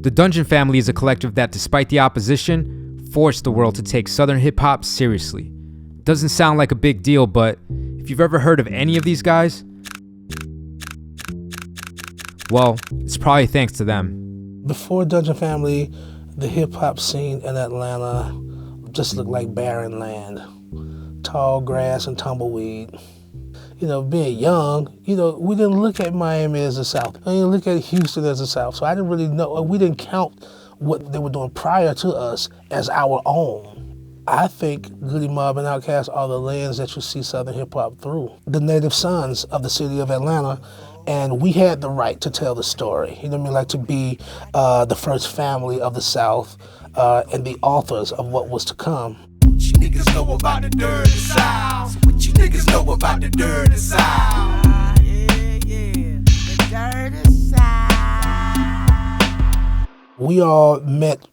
The Dungeon Family is a collective that, despite the opposition, forced the world to take Southern hip-hop seriously. Doesn't sound like a big deal, but if you've ever heard of any of these guys, well, it's probably thanks to them. Before Dungeon Family, the hip-hop scene in Atlanta just looked like barren land. Tall grass and tumbleweed. You know, being young, you know, we didn't look at Miami as the South. We didn't look at Houston as the South. So I didn't really know, we didn't count what they were doing prior to us as our own. I think Goodie Mob and Outkast are the lens that you see Southern hip hop through. The native sons of the city of Atlanta, and we had the right to tell the story. You know what I mean? Like to be the first family of the South and the authors of what was to come. What you niggas know about the dirty South? What you niggas know about the dirty South? The dirty South. We all met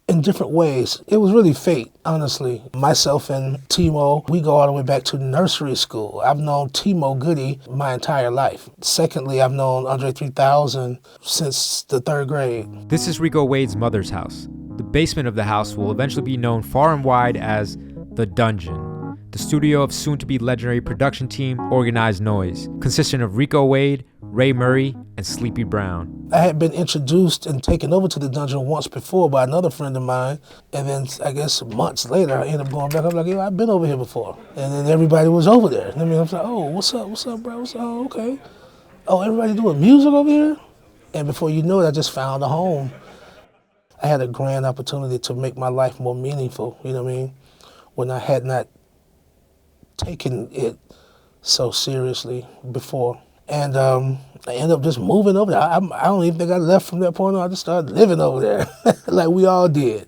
in different ways. It was really fate, honestly. Myself and Timo, we go all the way back to nursery school. I've known Timo Goodie my entire life. Secondly, I've known Andre 3000 since the 3rd grade. This is Rico Wade's mother's house. The basement of the house will eventually be known far and wide as The Dungeon, the studio of soon-to-be legendary production team Organized Noise, consisting of Rico Wade, Ray Murray, and Sleepy Brown. I had been introduced and taken over to The Dungeon once before by another friend of mine, and then I guess months later I ended up going back. I'm like, yeah, I've been over here before. And then everybody was over there. I mean, I was like, oh, what's up, bro? Oh, okay. Oh, everybody doing music over here? And before you know it, I just found a home. I had a grand opportunity to make my life more meaningful, you know what I mean? When I had not taken it so seriously before. And I ended up just moving over there. I don't even think I left from that point on. I just started living over there like we all did.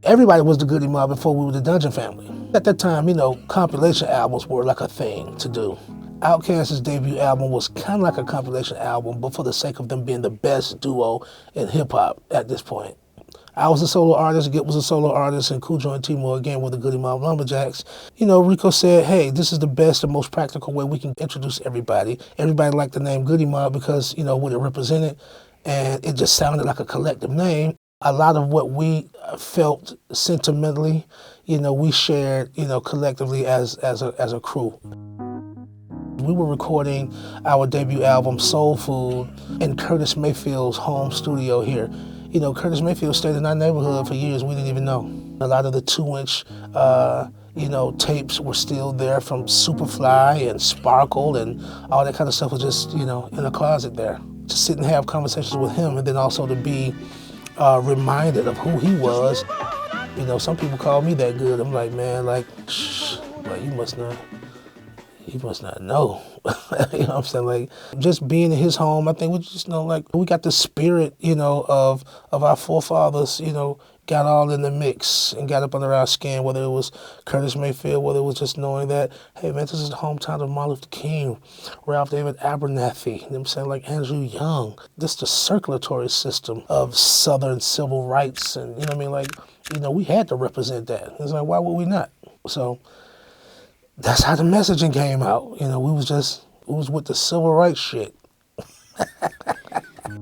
Everybody was the Goodie Mob before we were the Dungeon Family. At that time, you know, compilation albums were like a thing to do. Outkast's debut album was kind of like a compilation album, but for the sake of them being the best duo in hip-hop at this point. I was a solo artist, Git was a solo artist, and Cujo and Timo again were the Goodie Mob Lumberjacks. You know, Rico said, hey, this is the best and most practical way we can introduce everybody. Everybody liked the name Goodie Mob because, you know, what it represented, and it just sounded like a collective name. A lot of what we felt sentimentally, you know, we shared, you know, collectively as a crew. We were recording our debut album, Soul Food, in Curtis Mayfield's home studio here. You know, Curtis Mayfield stayed in our neighborhood for years we didn't even know. A lot of the 2-inch, you know, tapes were still there from Superfly and Sparkle, and all that kind of stuff was just, you know, in a closet there. To sit and have conversations with him, and then also to be reminded of who he was. You know, some people call me that good. I'm like, man, like, shh, like you must not know. You know what I'm saying? Like, just being in his home, I think we just know, like, we got the spirit, you know, of our forefathers, you know, got all in the mix and got up under our skin, whether it was Curtis Mayfield, whether it was just knowing that, hey, man, this is the hometown of Martin Luther King, Ralph David Abernathy, you know what I'm saying, like Andrew Young. Just the circulatory system of Southern civil rights, and, you know what I mean, like, you know, we had to represent that. It's like, why would we not? So that's how the messaging came out. You know, we was with the civil rights shit.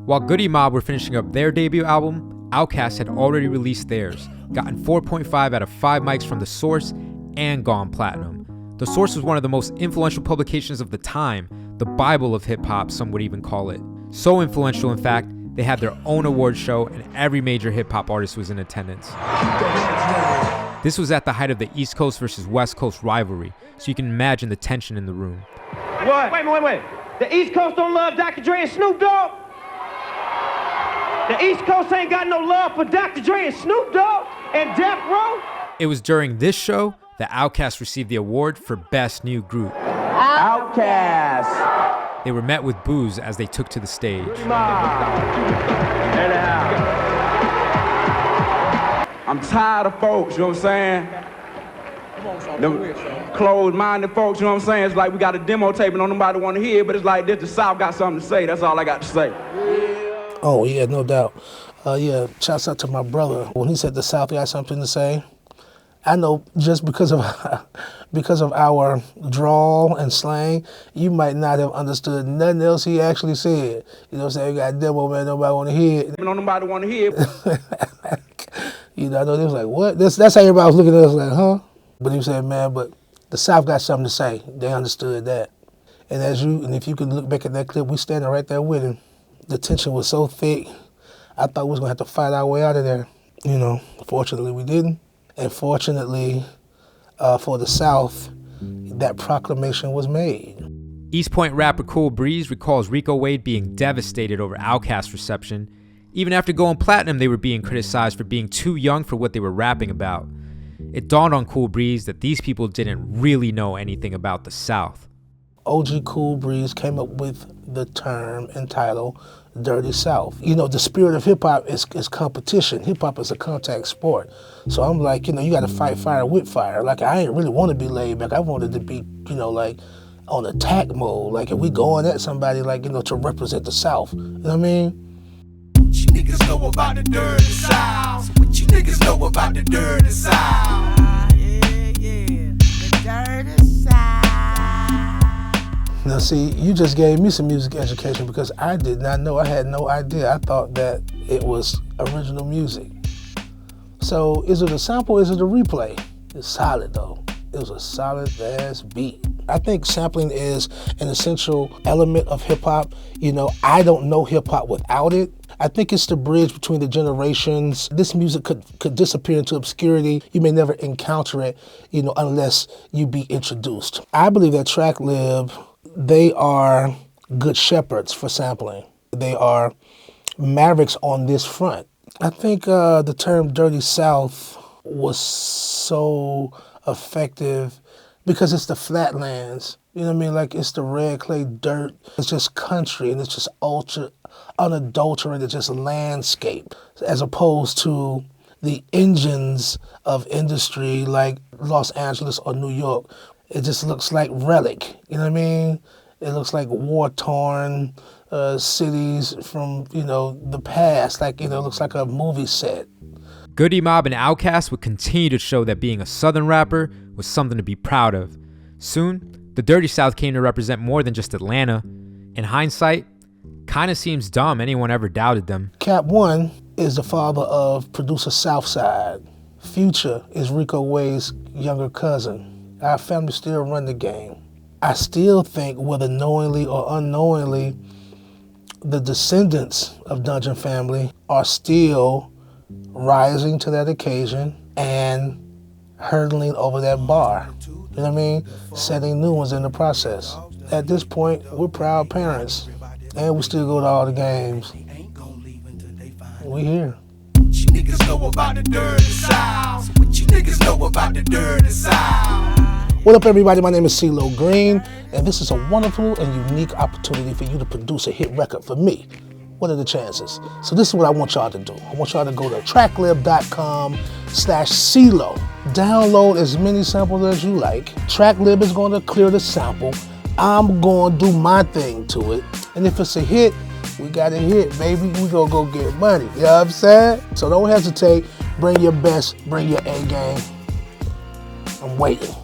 While Goodie Mob were finishing up their debut album, Outkast had already released theirs, gotten 4.5 out of 5 mics from The Source, and gone platinum. The Source was one of the most influential publications of the time, the Bible of hip-hop, some would even call it. So influential, in fact, they had their own award show and every major hip-hop artist was in attendance. This was at the height of the East Coast versus West Coast rivalry, so you can imagine the tension in the room. What? Wait. The East Coast don't love Dr. Dre and Snoop Dogg? The East Coast ain't got no love for Dr. Dre and Snoop Dogg and Death Row? It was during this show that Outkast received the award for Best New Group. Outkast. They were met with boos as they took to the stage. I'm tired of folks, you know what I'm saying? Them closed-minded folks, you know what I'm saying? It's like we got a demo tape and nobody want to hear it, but it's like this, the South got something to say. That's all I got to say. Oh, yeah, no doubt. Yeah, shouts out to my brother. When he said the South got something to say, I know just because of our drawl and slang, you might not have understood nothing else he actually said. You know what I'm saying? You got demo, man, nobody want to hear it. Nobody want to hear it. You know, I know they was like, what? That's how everybody was looking at us like, huh? But he said, man, but the South got something to say. They understood that. And if you can look back at that clip, we standing right there with him. The tension was so thick, I thought we was gonna have to fight our way out of there. You know, fortunately we didn't. And fortunately for the South, that proclamation was made. East Point rapper Cool Breeze recalls Rico Wade being devastated over Outkast's reception. Even after going platinum, they were being criticized for being too young for what they were rapping about. It dawned on Cool Breeze that these people didn't really know anything about the South. OG Cool Breeze came up with the term entitled Dirty South. You know, the spirit of hip-hop is competition. Hip-hop is a contact sport. So I'm like, you know, you got to fight fire with fire. Like, I ain't really want to be laid back. I wanted to be, you know, like, on attack mode. Like, if we going at somebody, like, you know, to represent the South. You know what I mean? What you niggas know about the dirty South? What you niggas know about the dirty South? The dirty South. Now, see, you just gave me some music education because I did not know. I had no idea. I thought that it was original music. So, is it a sample? Is it a replay? It's solid, though. It was a solid-ass beat. I think sampling is an essential element of hip-hop. You know, I don't know hip-hop without it. I think it's the bridge between the generations. This music could disappear into obscurity. You may never encounter it, you know, unless you be introduced. I believe that TrackLib, they are good shepherds for sampling. They are mavericks on this front. I think the term Dirty South was so effective because it's the flatlands. You know what I mean? Like, it's the red clay dirt. It's just country, and it's just ultra unadulterated, just landscape, as opposed to the engines of industry like Los Angeles or New York. It just looks like relic. You know what I mean? It looks like war-torn cities from, you know, the past. Like, you know, it looks like a movie set. Goodie Mob and Outkast would continue to show that being a Southern rapper was something to be proud of. Soon, the Dirty South came to represent more than just Atlanta. In hindsight, kinda seems dumb anyone ever doubted them. Cap One is the father of producer Southside. Future is Rico Wade's younger cousin. Our family still run the game. I still think, whether knowingly or unknowingly, the descendants of Dungeon Family are still rising to that occasion and hurdling over that bar. You know what I mean? Setting new ones in the process. At this point, we're proud parents, and we still go to all the games. We here. What you niggas know about the dirty South? What you niggas know about the dirty South? What up, everybody? My name is CeeLo Green, and this is a wonderful and unique opportunity for you to produce a hit record for me. What are the chances? So this is what I want y'all to do. I want y'all to go to tracklib.com/CeeLo. Download as many samples as you like. TrackLib is going to clear the sample. I'm going to do my thing to it. And if it's a hit, we got a hit, baby. We gonna go get money. You know what I'm saying? So don't hesitate. Bring your best. Bring your A game. I'm waiting.